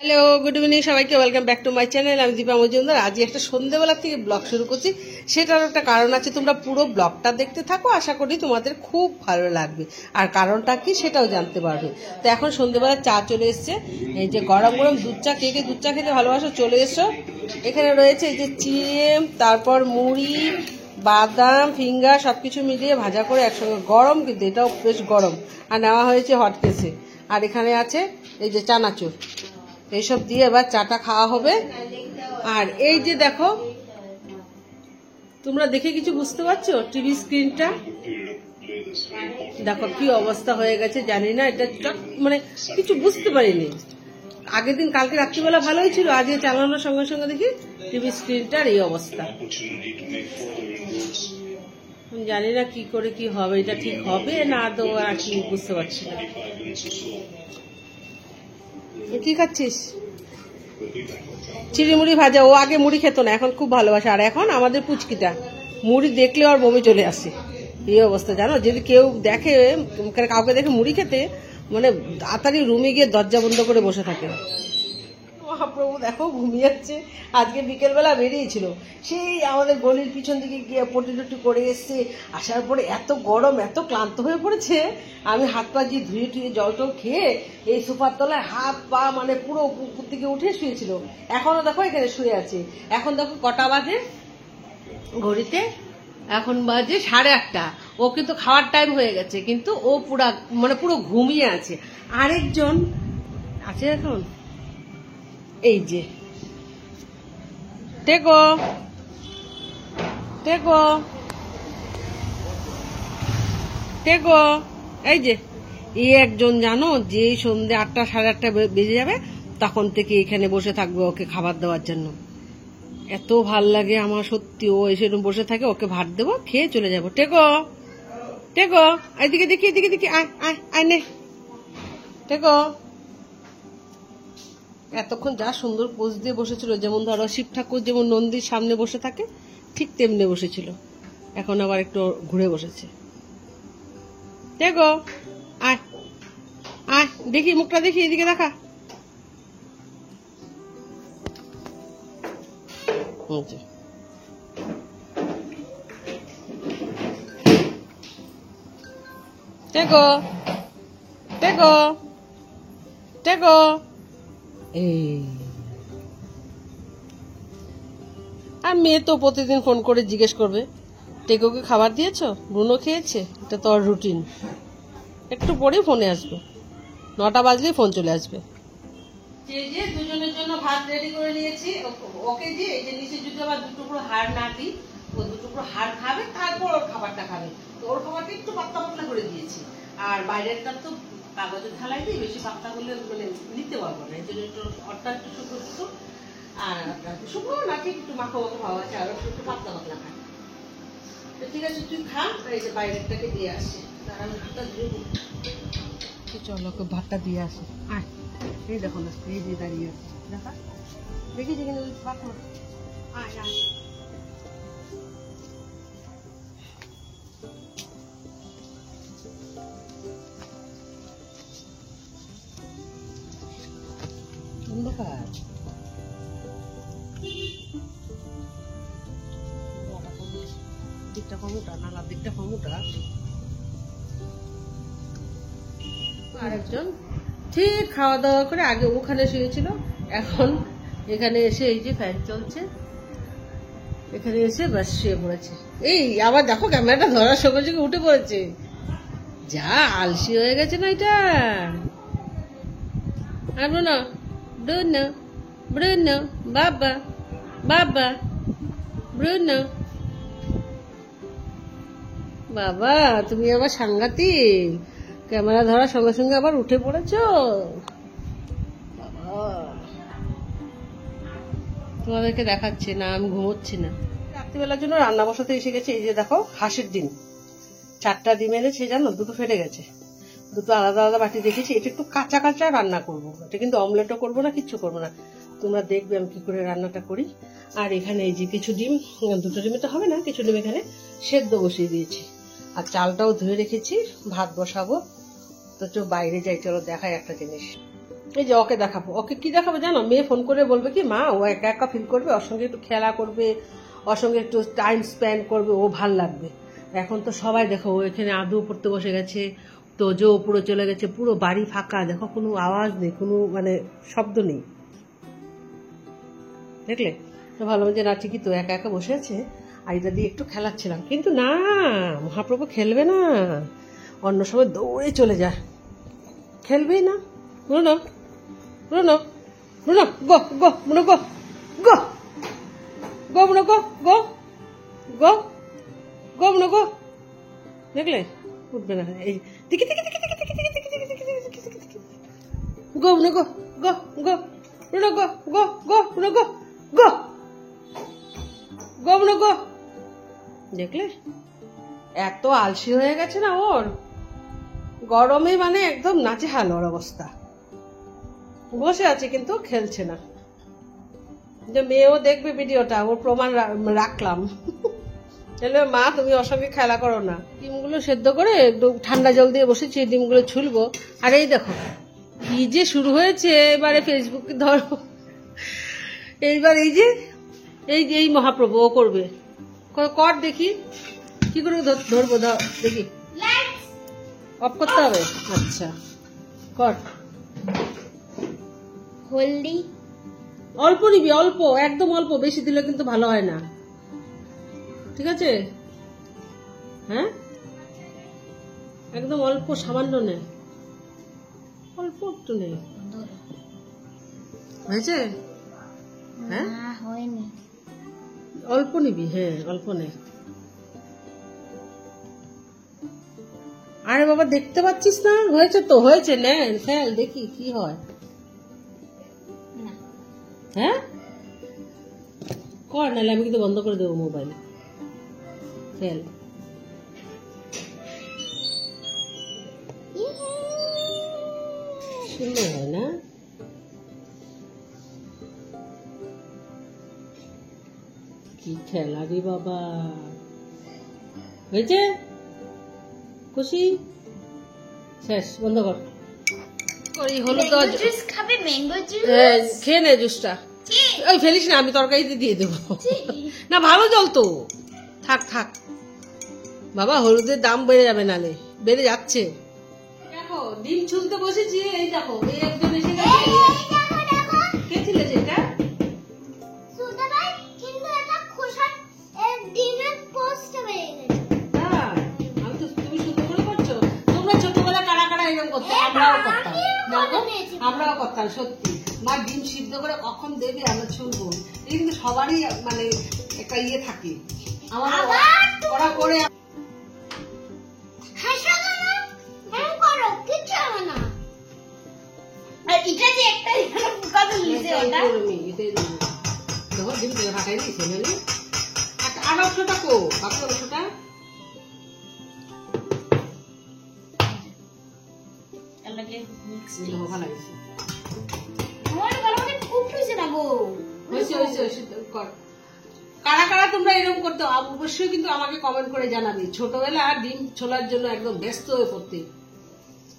Hello, good evening সবাইকে, welcome back to my channel. আমি দীপা মজুমদার। আজ একটা সন্ধ্যেবেলা থেকে ব্লগ শুরু করছি। সেটার একটা কারণ আছে, তোমরা পুরো ব্লগটা দেখতে থাকো, আশা করি তোমাদের খুব ভালো লাগবে। আর কারণটা কি সেটাও জানতে পারবে। তো এখন সন্ধ্যেবেলা চা চলে এসছে, এই যে গরম গরম দুধ চা। কে কে দুধ চা খেতে ভালোবাসো চলে এসো। এখানে রয়েছে এই যে চিড়ে, তারপর মুড়ি, বাদাম, ফিঙ্গার সবকিছু মিলিয়ে ভাজা করে একসঙ্গে গরম, কিন্তু এটাও বেশ গরম। আর নেওয়া হয়েছে হটকেসে। আর এখানে আছে এই যে চানাচুর, এইসব দিয়ে এবার চাটা খাওয়া হবে। আর এই যে দেখো, তোমরা দেখে কিছু বুঝতে পারছো? টিভি স্ক্রিনটা দেখো কি অবস্থা হয়ে গেছে, জানি না। এটা মানে কিছু বুঝতে পারিনি। আগের দিন কালকে রাত্রিবেলা ভালোই ছিল, আজকে চালানোর সঙ্গে সঙ্গে দেখি টিভি স্ক্রিনটার এই অবস্থা। জানি না কি করে কি হবে, এটা ঠিক হবে না আদৌ, আর কি বুঝতে পারছি না। কি খাচ্ছিস? চিড়ি মুড়ি ভাজা। ও আগে মুড়ি খেত না, এখন খুব ভালোবাসে। আর এখন আমাদের পুচকিটা মুড়ি দেখলে ওর বমি চলে আসে, এই অবস্থা জানো। যদি কেউ দেখে, কাউকে দেখে মুড়ি খেতে, মানে তাড়াতাড়ি রুমে গিয়ে দরজা বন্ধ করে বসে থাকে। মহাপ্রভু দেখো ঘুমিয়ে যাচ্ছে। আজকে বিকেলবেলা বেরিয়েছিল, সেই আমাদের গলির পিছন দিকে গিয়ে পটি টুটি করে এসছে। আসার পরে এত গরম, এত ক্লান্ত হয়ে পড়েছে। আমি হাত পা দিয়ে ধুয়ে টুয়ে জল টল খেয়ে এই সোফার তলায় হাত পা মানে পুরো উপর দিকে উঠে শুয়েছিল। এখনো দেখো এখানে শুয়ে আছে। এখন দেখো কটা বাজে ঘড়িতে, এখন বাজে 8:30। ও কিন্তু খাওয়ার টাইম হয়ে গেছে, কিন্তু ও পুরো ঘুমিয়ে আছে। আরেকজন আছে এখন, এই যে টেকো টেকো টেকো, এই যে এই একজন জানো, যে সন্ধ্যে 8টা 8:30 বেজে যাবে তখন থেকে এখানে বসে থাকবে ওকে খাবার দেওয়ার জন্য। এত ভাল লাগে আমার সত্যি। ও এসে বসে থাকে, ওকে ভাত দেবো, খেয়ে চলে যাবো। টেকো টেকো, এদিকে দেখি, এদিকে দেখি, আয় আয় আয় নে টেকো। এতক্ষণ যা সুন্দর পোজ দিয়ে বসেছিল, যেমন ধরো শিব ঠাকুর যেমন নন্দীর সামনে বসে থাকে ঠিক তেমনি বসেছিল। এখন আবার একটু ঘুরে বসেছে। দেখো, আয় আয়, দেখি মুখটা দেখি, এদিকে দেখা। দেখো দেখো দেখো, আর মেয়ে তো প্রতিদিন ফোন করে জিজ্ঞেস করবে টেকোকে খাবার দিয়েছো, ব্রুনো খেয়েছে। এটা তো আর রুটিন। একটু পরেই ফোনে আসবে, 9টা বাজলেই ফোন চলে আসবে। যে দুজনের জন্য ভাত রেডি করে নিয়েছি। ওকে যে এই যে নিচে যদি আবার 2 টুকরো হাড় না দিই, ও 2 টুকরো হাড় খাবে, তারপর ওর খাবারটা খাবে। তো ওর খাবারটা একটু পাতলা পাতলা করে দিয়েছি। আর বাইরেরটা তো কাগজের থালায় দিই, বেশি পাতলা করলে মানে নিতে পারবো না। এই জন্য একটু অর্থা একটু শুকনো শুকনো, আর শুকনো না ঠিক একটু মাখো মাখো ভাব আছে, আর একটু পাতলা পাতলা খায়। তো ঠিক আছে, তুই খা। এই যে বাইরেরটাকে দিয়ে আসি, তার আমি ভাতটা ধুয়ে দিই। চলো ওকে ভাতটা দিয়ে আসি। আয়, এই দেখো না, এই যে দাঁড়িয়ে আছে, দেখা দেখি যেখানে ভাত। আয় আয়, অন্ধকার। দিকটা কমুটা, নালার দিকটা কমুটা। আরেকজন ঠিক খাওয়া দাওয়া করে আগে ওখানে শুয়েছিল, এখন এখানে এসে এই যে ফ্যান চলছে, এখানে এসে ব্যাস শুয়ে পড়েছে। এই আবার দেখো ক্যামেরাটা ধরার সঙ্গে সঙ্গে উঠে পড়েছে। যা আলসি হয়ে গেছে না এটা। আর ব্রুনো, ব্রুনো ব্রুনো, বাবা বাবা, ব্রুনো বাবা, তুমি আবার সাংঘাতিক, ক্যামেরা ধরার সঙ্গে সঙ্গে আবার উঠে পড়েছো। তোমাদেরকে দেখাচ্ছি না, আমি ঘুমোচ্ছি না। রাত্রিবেলার জন্য রান্না বসাতে এসে গেছে। এই যে দেখো, হাঁসের ডিম, 4টা ডিম এনেছে জানো, 2টো ফেটে গেছে। 2টো আলাদা আলাদা বাটি রেখেছি। এটা একটু কাঁচা কাঁচা রান্না করবো, এটা কিন্তু অমলেটও করবো না, কিচ্ছু করবো না। তোমরা দেখবে আমি কি করে রান্নাটা করি। আর এখানে এই যে কিছু ডিম, 2টো ডিমে তো হবে না, কিছু ডিম এখানে সেদ্ধ বসিয়ে দিয়েছি। আর চালটাও ধুয়ে রেখেছি, ভাত বসাবো। তো চো বাইরে যাই, চলো দেখাই একটা জিনিস। এই যে ওকে দেখাবো, ওকে কি দেখাবো জানো? মেয়ে ফোন করে বলবে কি, মা ও একা একা ফিল করবে, ওর সঙ্গে একটু খেলা করবে, ওর সঙ্গে একটু টাইম স্পেন্ড করবে, ও ভাল লাগবে। এখন তো সবাই দেখো ও এখানে আদৌ পড়তে বসে গেছে, তোজো পুরো চলে গেছে, পুরো বাড়ি ফাঁকা, দেখো কোনো আওয়াজ নেই, কোনো মানে শব্দ নেই, দেখলে? তো ভালো যে না, ঠিকই তো একা একা বসে আছে, আর এটা দিয়ে একটু খেলাচ্ছিলাম, কিন্তু না, মহাপ্রভু খেলবে না, অন্য সময় দৌড়ে চলে যায়, খেলবেই না। Bruno, Bruno, Bruno, go, go, Bruno, go, go, go, Bruno, go, go, go, go, Bruno, go. দেখলে উঠবে না, এই টিকি টিকি টিকি টিকি টিকি টিকি টিকি টিকি টিকি টিকি, go, Bruno, go, go, go, Bruno, go, go, go, Bruno, go, go, go, Bruno, go. দেখলে এত আলসি হয়ে গেছে না ওর, গরমে মানে একদম নাচেহাল ওর অবস্থা, বসে আছে কিন্তু খেলছে না। যে মেয়েও দেখবে ভিডিওটা, ওর প্রমাণ রাখলাম। মা তুমি ওর সঙ্গে খেলা করো না। ডিমগুলো সেদ্ধ করে একটু ঠান্ডা জল দিয়ে বসেছি, ডিমগুলো ছুলবো। আর এই দেখো কি যে শুরু হয়েছে এবারে ফেসবুকে, ধরো এইবার এই যে এই মহাপ্রভু ও করবে, কর দেখি কি করে ধরবো, দেখি অফ করতে হবে। আচ্ছা কর, হলদি অল্প নিবি, অল্প, একদম অল্প, বেশি দিলে কিন্তু ভালো হয় না, ঠিক আছে? হ্যাঁ একদম অল্প, সামান্য নে, অল্প একটু নে, হয়েছে? হ্যাঁ হয়নি, অল্প নিবি, হ্যাঁ অল্প নে। আরে বাবা দেখতে পাচ্ছিস না, হয়েছে তো, হয়েছে, নে ফেল দেখি কি হয়। হ্যাঁ কর, নাহলে আমি কিন্তু বন্ধ করে দেবো মোবাইল। ফেল, সুন্দর হয় না? কি খেলা রে বাবা, হয়েছে? খুশি? শেষ, বন্ধ কর। হলুদ জুস খাবে, ম্যাঙ্গো জুস খেয়ে নে জুসটা, ওই ফেলিস না, আমি তরকারিতে দিয়ে দেবো। না ভালো জল তো, থাক থাক বাবা, হলুদের দাম বেড়ে যাবে, নালে বেড়ে যাচ্ছে। দেখো ডিম ছুলতে বসেছি, এই দেখো এই একজন এসে গেছে। কে ছিলেছে এটা? আমি তো, তুমি সুন্দর করে করছো। তোমরা ছোটবেলা কারা কারা এরকম করতো? আমরাও করতাম সত্যি। মা ডিম সিদ্ধ করে কখন দেবে আমরা ছুলবো, এই কিন্তু সবারই মানে একটা ইয়ে থাকে। আমার ওরা করে দেখো ডিম তেলে ফাটাই দিয়েছে, আর অংশটা কো, বাকি অংশটা ভালো লাগছে। কারা কারা তোমরা এরকম করতে, অবশ্যই কিন্তু আমাকে কমেন্ট করে জানাবে। ছোটবেলা ডিম ছোলার জন্য একদম ব্যস্ত হয়ে পড়তে,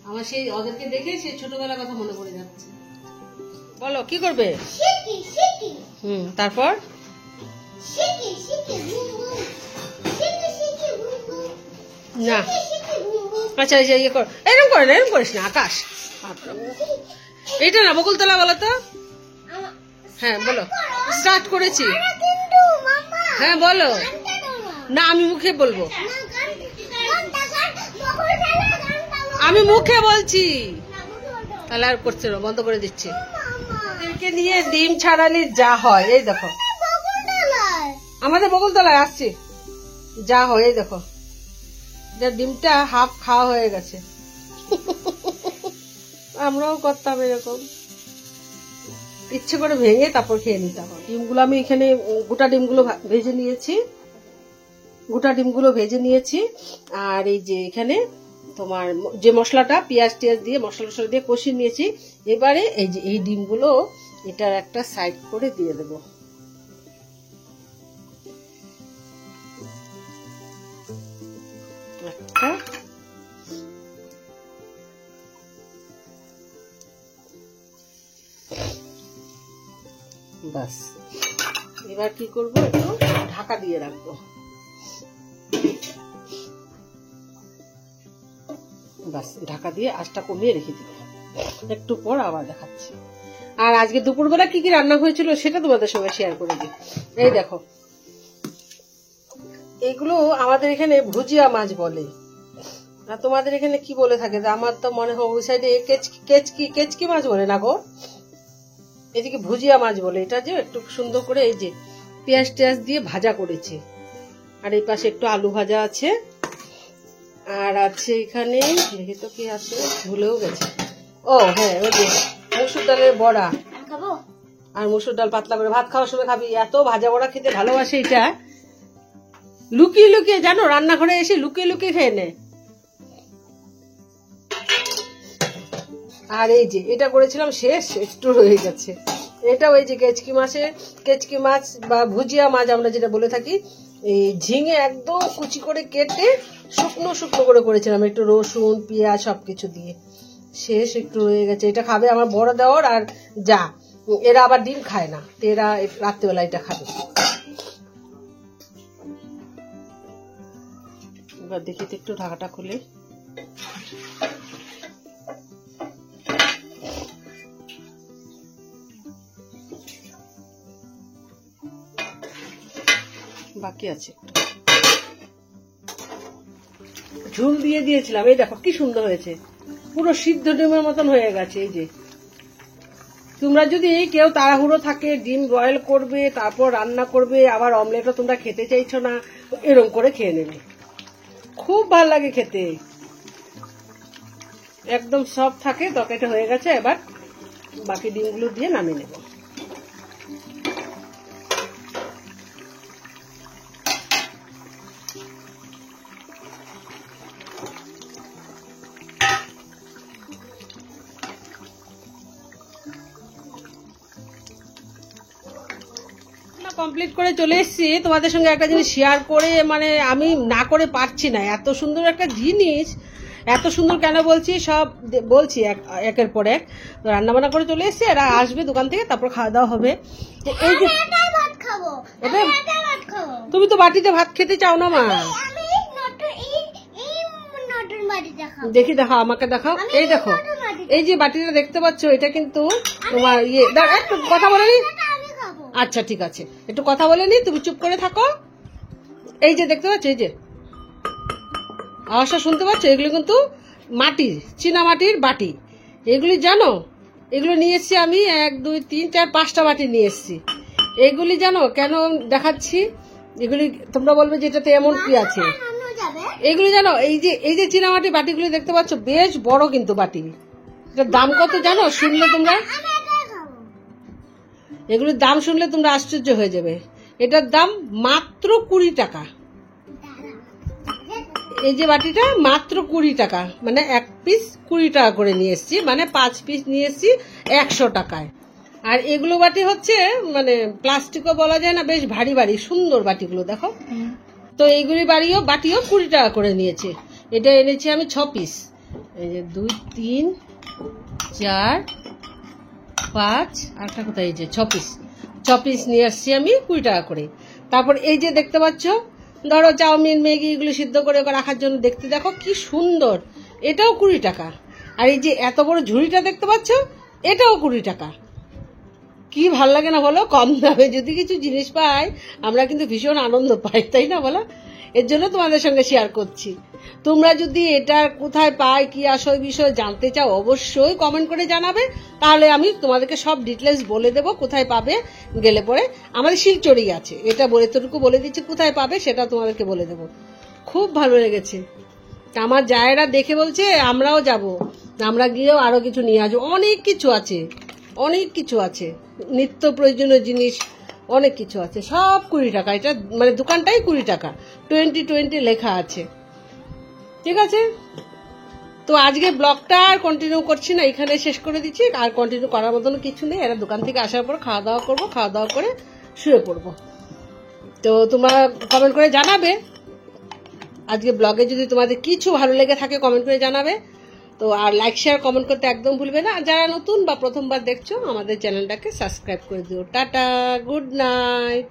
আমার সেই ওদেরকে দেখে সেই ছোটবেলার কথা মনে পড়ে যাচ্ছে। বলো কি করবে? তারপর না, আচ্ছা ইয়ে কর, এরকম করে না, এরকম করিস না আকাশ, এটা না বকুলতলা, বলো তো। হ্যাঁ বলো, স্টার্ট করেছি। হ্যাঁ বলো না, আমি মুখে বলবো, আমি মুখে বলছি, তাহলে আর করছে না, বন্ধ করে দিচ্ছি। এদেরকে নিয়ে ডিম ছাড়ালে যা হয়, এই দেখো আমাদের বকুলতলায় আসছি, যা হয় এই দেখো, ডিমটা হাফ খাওয়া হয়ে গেছে। আমরাও করতাম এরকম, ইচ্ছে করে ভেঙে তারপর খেয়ে নিতাম। ডিমগুলো আমি এখানে গোটা ডিমগুলো ভেজে নিয়েছি, আর এই যে এখানে তোমার যে মশলাটা পেঁয়াজ টিয়াজ দিয়ে মশলা দিয়ে কষিয়ে নিয়েছি। এবারে এই যে এই ডিমগুলো এটার একটা সাইড করে দিয়ে দেবো। বাস এবার কি করব, একটু ঢাকা দিয়ে রাখবো। বাস ঢাকা দিয়ে আঁচটা কমিয়ে রেখে দিব, একটু পর আবার দেখাচ্ছি। আর আজকে দুপুরবেলা কি কি রান্না হয়েছিল সেটা তোমাদের সঙ্গে শেয়ার করে দিই। এই দেখো, এগুলো আমাদের এখানে ভুজিয়া মাছ বলে, আর তোমাদের এখানে কি বলে থাকে? আমার তো মনে হয় ওই সাইডে কেচকি মাছ বলে না গো, এদিকে ভুজিয়া মাছ বলে। এটা যে একটু সুন্দর করে এই যে পেঁয়াজ টেয়াজ দিয়ে ভাজা করেছে, আর এই পাশে একটু আলু ভাজা আছে, আর আছে এখানে দেখি তো কি আছে, ভুলেও গেছে। ও হ্যাঁ, ওই যে মসুর ডালের বড়া, আর মসুর ডাল পাতলা করে ভাত খাওয়ার সময় খাবি। এত ভাজা বড়া খেতে ভালোবাসে, এটা লুকিয়ে লুকিয়ে জানো রান্নাঘরে এসে লুকিয়ে লুকিয়ে খেয়ে নেয়। আর এই যে এটা করেছিলাম শেষ, একটু রয়ে গেছে। এটা ওই যে কেচকি মাছ বা ভুজিয়া মাছ আমরা যেটা বলে থাকি, এই ঝিঙে একদম কুচি করে কেটে শুকনো শুকনো করে করেছিলাম, একটু রসুন পেঁয়াজ সবকিছু দিয়ে। শেষ, একটু রয়ে গেছে। এটা খাবে আমার বড় দেওর আর যা, এরা আবার ডিম খায় না, তো এরা রাত্রিবেলা এটা খাবে। এবার দেখি তো একটু ঢাকাটা খুলে, বাকি আছে ঝুল দিয়ে দিয়েছিলাম। এই দেখো কি সুন্দর হয়েছে, পুরো সিদ্ধ ডিমের মতন হয়ে গেছে। এই যে তোমরা যদি কেউ তাড়াহুড়ো থাকে, ডিম বয়েল করবে তারপর রান্না করবে, আবার অমলেটও তোমরা খেতে চাইছো না, এরকম করে খেয়ে নেবে, খুব ভালো লাগে খেতে, একদম সফট থাকে। তরকারিটা হয়ে গেছে, এবার বাকি ডিমগুলো দিয়ে নামিয়ে নেব। কমপ্লিট করে চলে এসেছি, তোমাদের সঙ্গে একটা জিনিস শেয়ার করে, মানে আমি না করে পারছি না। এত সুন্দর একটা জিনিস, এত সুন্দর কেন বলছি সব বলছি একের পর এক। রান্না বান্না করে চলে এসেছি, এরা আসবে দোকান থেকে, তারপর খাওয়া দাওয়া হবে। এই যে তুমি তো বাটিতে ভাত খেতে চাও না মা, দেখি দেখাও, আমাকে দেখাও। এই দেখো, এই যে বাটিটা দেখতে পাচ্ছ, এটা কিন্তু তোমার ইয়ে। একটু কথা বলে নি, আচ্ছা ঠিক আছে, একটু কথা বলে নি, তুমি চুপ করে থাকো। এই যে দেখতে পাচ্ছ, এই যে আওয়াজটা শুনতে পাচ্ছ, এগুলো কিন্তু মাটির, চীনা মাটির বাটি। এগুলি জানো, এগুলো নিয়ে এসছি আমি 1 2 3 4 5টা বাটি নিয়ে এসছি। এগুলি জানো কেন দেখাচ্ছি, এগুলি তোমরা বলবে যে এটাতে এমন কি আছে। এগুলি জানো, এই যে চীনা মাটির বাটিগুলি দেখতে পাচ্ছ, বেশ বড় কিন্তু বাটি। এটার দাম কত জানো? শুনলে তোমরা, এগুলির দাম শুনলে তোমরা আশ্চর্য হয়ে যাবে। এটার দাম মাত্র 20 টাকা। এই যে বাটিটা মাত্র 20 টাকা, মানে 1 পিস 20 টাকা করে নিয়ে এসছি, মানে 5 পিস নিয়ে এসছি 100 টাকায়। আর এগুলো বাটি হচ্ছে মানে প্লাস্টিকও বলা যায় না, বেশ ভারী ভারী সুন্দর বাটিগুলো দেখো। তো এইগুলি বাটিও 20 টাকা করে নিয়েছে। এটা এনেছি আমি 6 পিস। এই যে 2 3 4 5, আরেকটা কোথায়, এই যে 6 পিস নিয়ে আসছি আমি 20 টাকা করে। তারপর এই যে দেখতে পাচ্ছ, ধরো চাউমিন ম্যাগি এগুলো সিদ্ধ করে রাখার জন্য, দেখতে দেখো কি সুন্দর, এটাও 20 টাকা। আর এই যে এত বড় ঝুড়িটা দেখতে পাচ্ছ, এটাও 20 টাকা। কি ভাল লাগে না বলো? কম দামে যদি কিছু জিনিস পাই আমরা কিন্তু ভীষণ আনন্দ পাই, তাই না বলো? এর জন্য তোমাদের সঙ্গে শেয়ার করছি। তোমরা যদি এটা কোথায় পাই, কি আসল বিষয় জানতে চাও, অবশ্যই কমেন্ট করে জানাবে, তাহলে আমি তোমাদেরকে সব ডিটেলস বলে দেবো কোথায় পাবে। গেলে পরে আমাদের শিলচড়ি আছে, এটা এতটুকু বলে দিচ্ছি, কোথায় পাবে সেটা তোমাদেরকে বলে দেবো। খুব ভালো লেগেছে, আমার জায়েরা দেখে বলছে আমরাও যাব, আমরা গিয়েও আরো কিছু নিয়ে আসবো। অনেক কিছু আছে, নিত্য প্রয়োজনীয় জিনিস অনেক কিছু আছে, সব 20 টাকা। এটা মানে দোকানটাই 20 টাকা, 20 লেখা আছে। ঠিক আছে, তো আজকে ব্লগটা আর কন্টিনিউ করছি না, এখানে শেষ করে দিচ্ছি। আর কন্টিনিউ করার মতন কিছু নেই। এরা দোকান থেকে আসার পর খাওয়া দাওয়া করবো, খাওয়া দাওয়া করে শুয়ে পড়বো। তো তোমরা কমেন্ট করে জানাবে আজকে ব্লগে, যদি তোমাদের কিছু ভালো লেগে থাকে কমেন্ট করে জানাবে। তো আর লাইক শেয়ার কমেন্ট করতে একদম ভুলবে না। আর যারা নতুন বা প্রথমবার দেখছো আমাদের চ্যানেলটাকে সাবস্ক্রাইব করে দিও। Tata, good night.